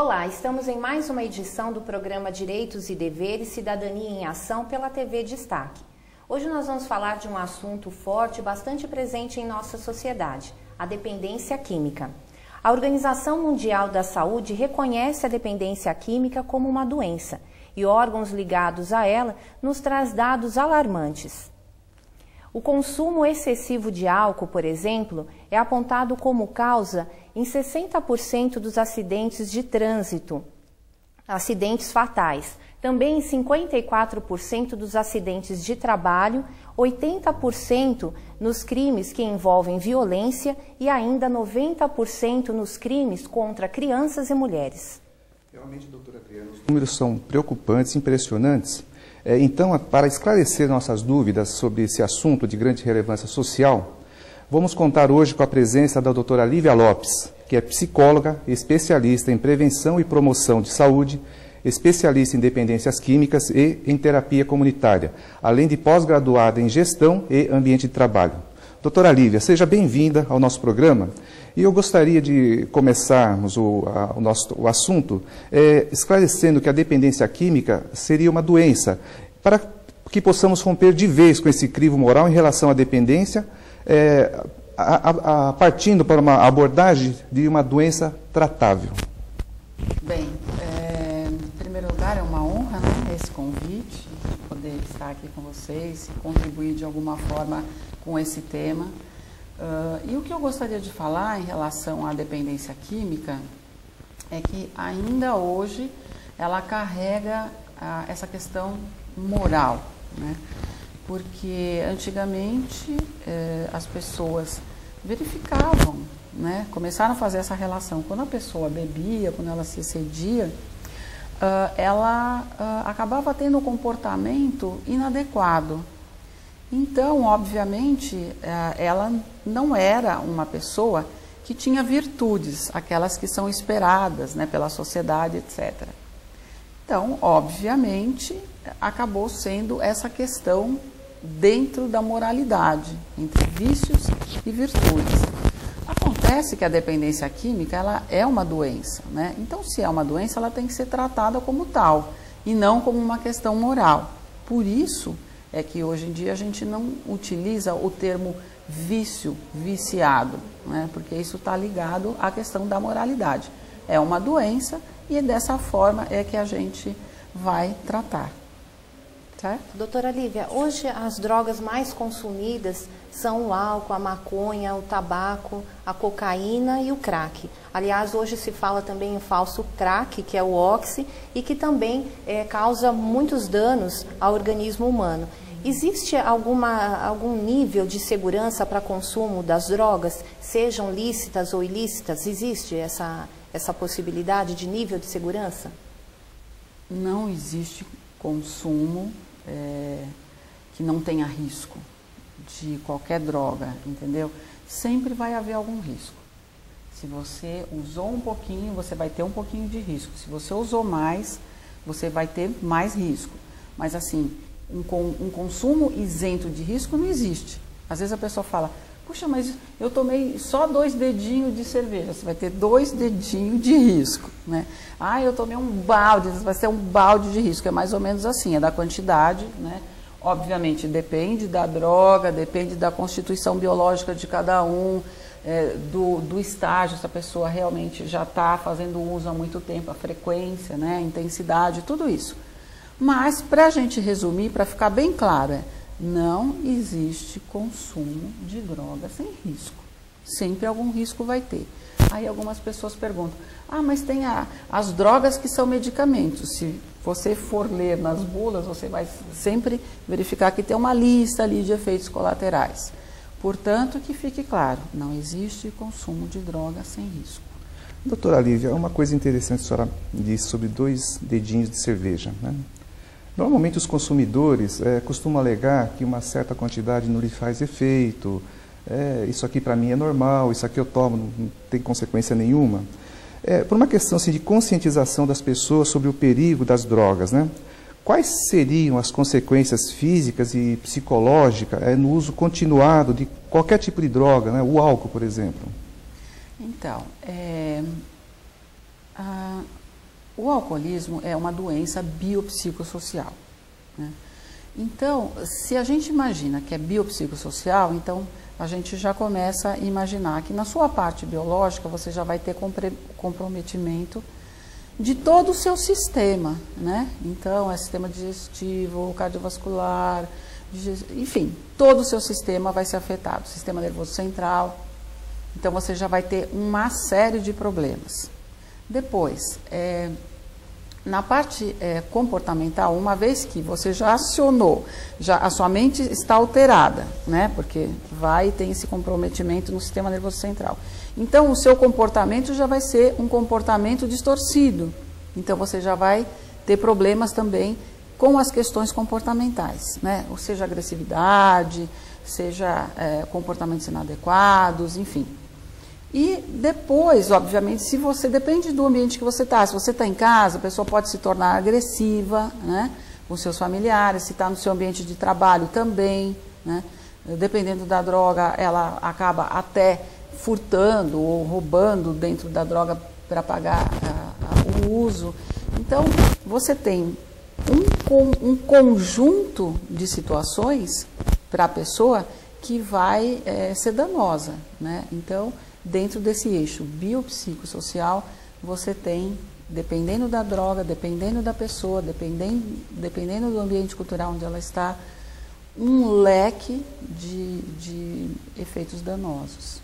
Olá, estamos em mais uma edição do programa Direitos e Deveres Cidadania em Ação pela TV Destaque. Hoje nós vamos falar de um assunto forte e bastante presente em nossa sociedade, a dependência química. A Organização Mundial da Saúde reconhece a dependência química como uma doença e órgãos ligados a ela nos traz dados alarmantes. O consumo excessivo de álcool, por exemplo, é apontado como causa em 60% dos acidentes de trânsito, acidentes fatais. Também em 54% dos acidentes de trabalho, 80% nos crimes que envolvem violência e ainda 90% nos crimes contra crianças e mulheres. Realmente, doutora Adriana, os números são preocupantes, impressionantes. Então, para esclarecer nossas dúvidas sobre esse assunto de grande relevância social, vamos contar hoje com a presença da doutora Lívia Lopes, que é psicóloga, especialista em prevenção e promoção de saúde, especialista em dependências químicas e em terapia comunitária, além de pós-graduada em gestão e ambiente de trabalho. Doutora Lívia, seja bem-vinda ao nosso programa. E eu gostaria de começarmos o assunto esclarecendo que a dependência química seria uma doença, para que possamos romper de vez com esse crivo moral em relação à dependência, partindo para uma abordagem de uma doença tratável. Bem, em primeiro lugar, é uma honra, né, esse convite, poder estar aqui com vocês e contribuir de alguma forma com esse tema. E o que eu gostaria de falar em relação à dependência química é que ainda hoje ela carrega essa questão moral, né? Porque antigamente as pessoas verificavam, né? Começaram a fazer essa relação. Quando a pessoa bebia, quando ela se excedia, ela acabava tendo um comportamento inadequado. Então, obviamente, ela não era uma pessoa que tinha virtudes, aquelas que são esperadas, né, pela sociedade, etc. Então, obviamente, acabou sendo essa questão dentro da moralidade, entre vícios e virtudes. Acontece que a dependência química ela é uma doença, né? Então, se é uma doença, ela tem que ser tratada como tal e não como uma questão moral. Por isso é que hoje em dia a gente não utiliza o termo vício, viciado, né? Porque isso está ligado à questão da moralidade. É uma doença e dessa forma é que a gente vai tratar. Certo? Doutora Lívia, hoje as drogas mais consumidas são o álcool, a maconha, o tabaco, a cocaína e o crack. Aliás, hoje se fala também em falso crack, que é o oxi, e que também causa muitos danos ao organismo humano. Existe algum nível de segurança para consumo das drogas, sejam lícitas ou ilícitas? Existe essa possibilidade de nível de segurança? Não existe consumo que não tenha risco de qualquer droga, entendeu? Sempre vai haver algum risco. Se você usou um pouquinho, você vai ter um pouquinho de risco. Se você usou mais, você vai ter mais risco. Mas assim, um consumo isento de risco não existe. Às vezes a pessoa fala, puxa, mas eu tomei só 2 dedinhos de cerveja. Você vai ter 2 dedinhos de risco, né? Ah, eu tomei um balde, vai ser um balde de risco. É mais ou menos assim, é da quantidade, né? Obviamente depende da droga, depende da constituição biológica de cada um, do estágio, se a pessoa realmente já está fazendo uso há muito tempo, a frequência, né, a intensidade, tudo isso. Mas, para a gente resumir, para ficar bem claro, não existe consumo de droga sem risco. Sempre algum risco vai ter. Aí algumas pessoas perguntam, mas tem as drogas que são medicamentos. Se você for ler nas bulas, você vai sempre verificar que tem uma lista ali de efeitos colaterais. Portanto, que fique claro, não existe consumo de droga sem risco. Doutora Lívia, uma coisa interessante que a senhora disse sobre 2 dedinhos de cerveja, né? Normalmente os consumidores costumam alegar que uma certa quantidade não lhe faz efeito, isso aqui para mim é normal, isso aqui eu tomo, não tem consequência nenhuma. Por uma questão assim, de conscientização das pessoas sobre o perigo das drogas, né? Quais seriam as consequências físicas e psicológicas no uso continuado de qualquer tipo de droga, né? O álcool, por exemplo? Então, O alcoolismo é uma doença biopsicossocial, né? Então, se a gente imagina que é biopsicossocial, então a gente já começa a imaginar que na sua parte biológica você já vai ter comprometimento de todo o seu sistema, né? Então, é sistema digestivo, cardiovascular, enfim, todo o seu sistema vai ser afetado, sistema nervoso central. Então, você já vai ter uma série de problemas. Depois, na parte comportamental, uma vez que você já acionou, a sua mente está alterada, né? Porque tem esse comprometimento no sistema nervoso central. Então, o seu comportamento já vai ser um comportamento distorcido. Então, você já vai ter problemas também com as questões comportamentais, né? Ou seja, agressividade, seja comportamentos inadequados, enfim. E depois, obviamente, se você, depende do ambiente que você está, se você está em casa, a pessoa pode se tornar agressiva, né, com seus familiares, se está no seu ambiente de trabalho também, né, dependendo da droga, ela acaba até furtando ou roubando dentro da droga para pagar o uso. Então, você tem um conjunto de situações para a pessoa que vai ser danosa, né? Então, dentro desse eixo biopsicossocial, você tem, dependendo da droga, dependendo da pessoa, dependendo do ambiente cultural onde ela está, um leque de efeitos danosos.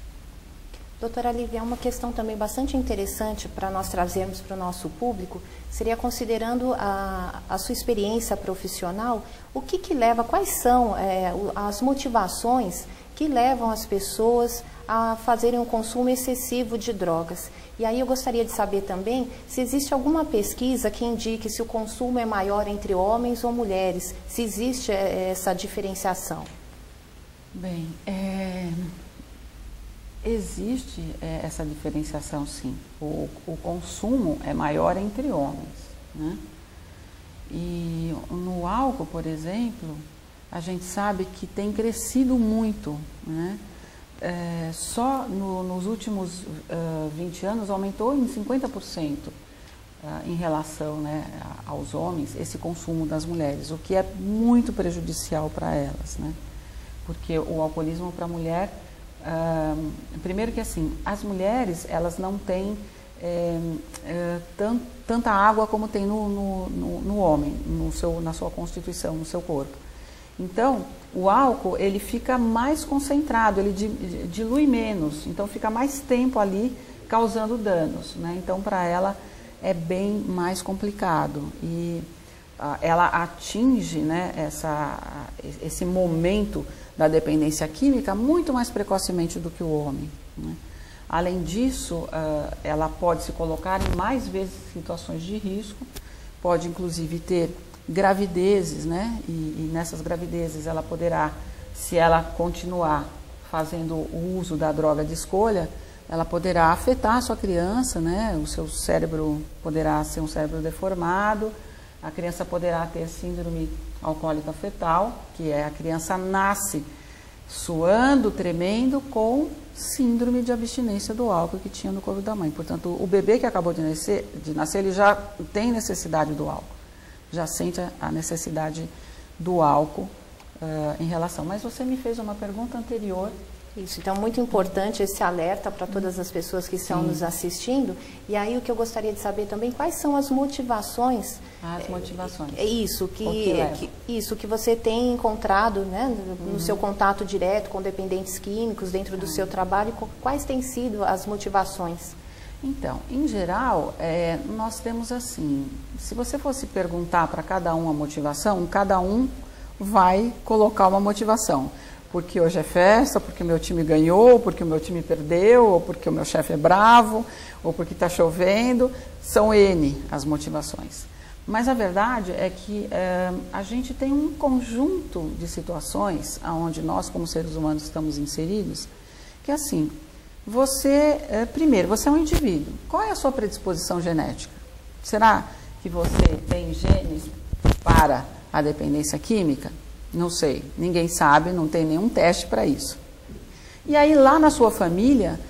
Doutora Lívia, uma questão também bastante interessante para nós trazermos para o nosso público, seria considerando a sua experiência profissional, o que leva, quais são as motivações que levam as pessoas a fazerem um consumo excessivo de drogas. E aí eu gostaria de saber também se existe alguma pesquisa que indique se o consumo é maior entre homens ou mulheres, se existe essa diferenciação. Bem, existe essa diferenciação, sim. O consumo é maior entre homens, né? E no álcool, por exemplo, a gente sabe que tem crescido muito, né? Só nos últimos 20 anos aumentou em 50% em relação, né, aos homens esse consumo das mulheres, o que é muito prejudicial para elas, né? Porque o alcoolismo para a mulher, primeiro que assim, as mulheres elas não têm tanta água como tem no homem, na sua constituição, no seu corpo. Então, o álcool, ele fica mais concentrado, ele dilui menos, então fica mais tempo ali causando danos, né? Então, para ela é bem mais complicado e ela atinge, né, esse momento da dependência química muito mais precocemente do que o homem, né? Além disso, ela pode se colocar em mais vezes situações de risco, pode inclusive ter gravidezes, né? E nessas gravidezes ela poderá, se ela continuar fazendo o uso da droga de escolha, ela poderá afetar a sua criança, né? O seu cérebro poderá ser um cérebro deformado, a criança poderá ter síndrome alcoólica fetal, que é a criança nasce suando, tremendo, com síndrome de abstinência do álcool que tinha no corpo da mãe. Portanto, o bebê que acabou de nascer, ele já tem necessidade do álcool. Já sente a necessidade do álcool em relação. Mas você me fez uma pergunta anterior. Isso, então muito importante esse alerta para todas as pessoas que estão nos assistindo. E aí o que eu gostaria de saber também, quais são as motivações? As motivações. Isso que você tem encontrado, né, no seu contato direto com dependentes químicos, dentro do seu trabalho, quais têm sido as motivações? Então, em geral, nós temos assim, se você fosse perguntar para cada um a motivação, cada um vai colocar uma motivação. Porque hoje é festa, porque o meu time ganhou, porque o meu time perdeu, ou porque o meu chefe é bravo, ou porque está chovendo, são N as motivações. Mas a verdade é que a gente tem um conjunto de situações onde nós, como seres humanos, estamos inseridos, que é assim, primeiro, você é um indivíduo. Qual é a sua predisposição genética? Será que você tem genes para a dependência química? Não sei, ninguém sabe, não tem nenhum teste para isso. E aí lá na sua família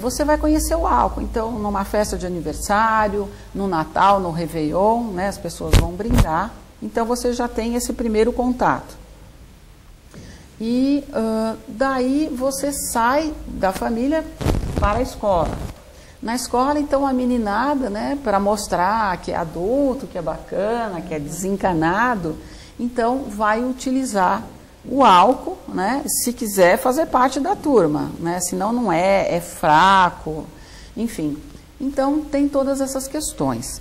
você vai conhecer o álcool. Então, numa festa de aniversário, no Natal, no Réveillon, né, as pessoas vão brindar. Então, você já tem esse primeiro contato. E daí você sai da família para a escola. Na escola, então, a meninada, né, para mostrar que é adulto, que é bacana, que é desencanado, então vai utilizar o álcool, né, se quiser fazer parte da turma, né, senão não é fraco, enfim. Então, tem todas essas questões.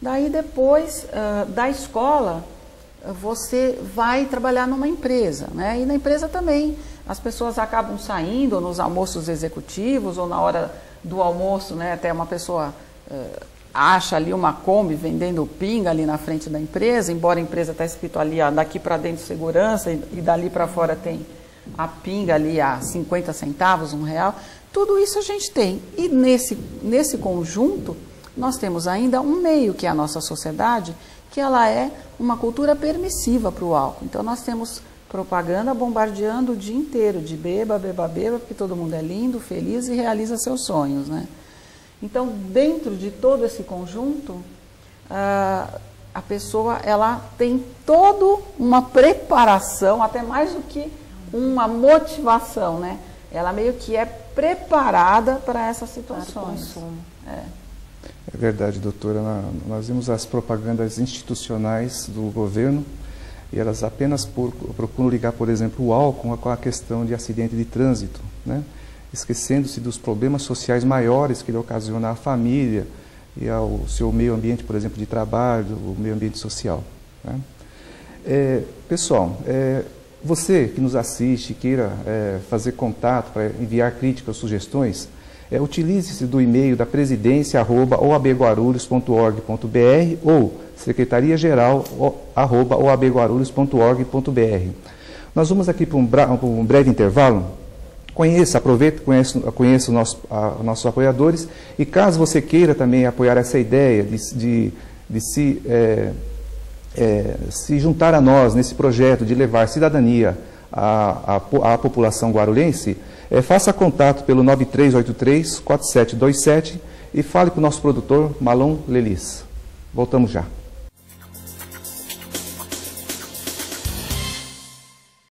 Daí, depois da escola, você vai trabalhar numa empresa, né, e na empresa também as pessoas acabam saindo nos almoços executivos ou na hora do almoço, né, até uma pessoa acha ali uma Kombi vendendo pinga ali na frente da empresa, embora a empresa está escrito ali, daqui para dentro segurança e dali para fora tem a pinga ali a 50 centavos, R$1. Tudo isso a gente tem. E nesse conjunto, nós temos ainda um meio, que é a nossa sociedade, que ela é uma cultura permissiva para o álcool. Então, nós temos propaganda bombardeando o dia inteiro, de beba, beba, beba, porque todo mundo é lindo, feliz e realiza seus sonhos, né? Então, dentro de todo esse conjunto, a pessoa ela tem toda uma preparação, até mais do que uma motivação, né? Ela meio que é preparada para essas situações. É verdade, doutora. Nós vimos as propagandas institucionais do governo e elas apenas procuram ligar, por exemplo, o álcool com a questão de acidente de trânsito, né? Esquecendo-se dos problemas sociais maiores que ele ocasiona à família e ao seu meio ambiente, por exemplo, de trabalho, o meio ambiente social, né? Pessoal, você que nos assiste, queira fazer contato para enviar críticas ou sugestões, utilize-se do e-mail da presidência@oabguarulhos.org.br ou secretaria-geral@oabguarulhos.org.br. Nós vamos aqui para um breve intervalo. Aproveite, conheça os nossos apoiadores e caso você queira também apoiar essa ideia de se juntar a nós nesse projeto de levar cidadania à população guarulhense, faça contato pelo 9383-4727 e fale com o nosso produtor Malon Lelis. Voltamos já.